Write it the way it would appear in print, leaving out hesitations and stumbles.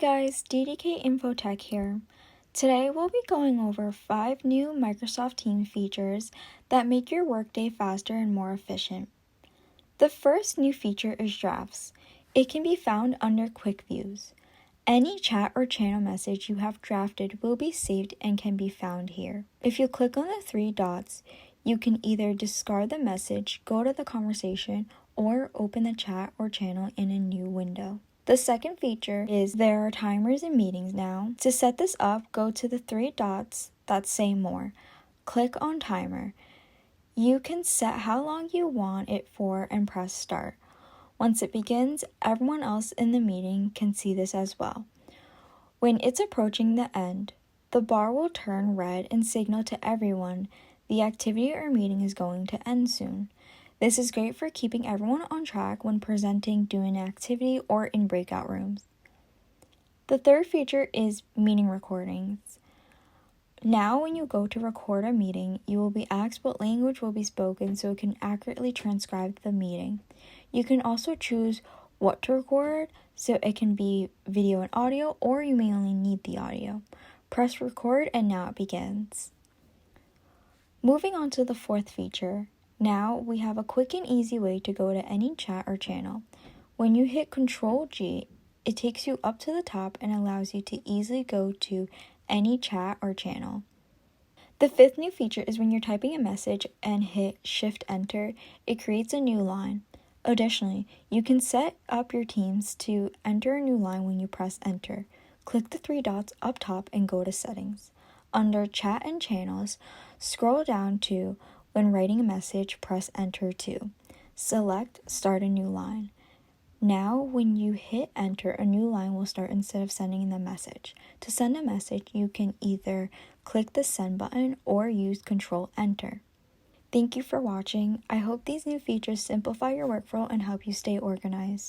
guys, DDK Infotech here. Today we'll be going over 5 new Microsoft Teams features that make your workday faster and more efficient. The first new feature is drafts. It can be found under Quick Views. Any chat or channel message you have drafted will be saved and can be found here. If you click on the 3 dots, you can either discard the message, go to the conversation, or open the chat or channel in a new window. The second feature is there are timers in meetings now. To set this up, go to the 3 dots that say More. Click on Timer. You can set how long you want it for and press Start. Once it begins, everyone else in the meeting can see this as well. When it's approaching the end, the bar will turn red and signal to everyone the activity or meeting is going to end soon. This is great for keeping everyone on track when presenting, doing an activity, or in breakout rooms. The third feature is meeting recordings. Now when you go to record a meeting, you will be asked what language will be spoken so it can accurately transcribe the meeting. You can also choose what to record, so it can be video and audio, or you may only need the audio. Press record and now it begins. Moving on to the fourth feature. Now we have a quick and easy way to go to any chat or channel. When you hit CTRL G, it takes you up to the top and allows you to easily go to any chat or channel. The fifth new feature is when you're typing a message and hit Shift Enter, it creates a new line. Additionally, you can set up your Teams to enter a new line when you press Enter. Click the 3 dots up top and go to Settings. Under Chat and Channels, scroll down to When writing a message, press Enter 2. Select Start a new line. Now, when you hit Enter, a new line will start instead of sending the message. To send a message, you can either click the Send button or use Control Enter. Thank you for watching. I hope these new features simplify your workflow and help you stay organized.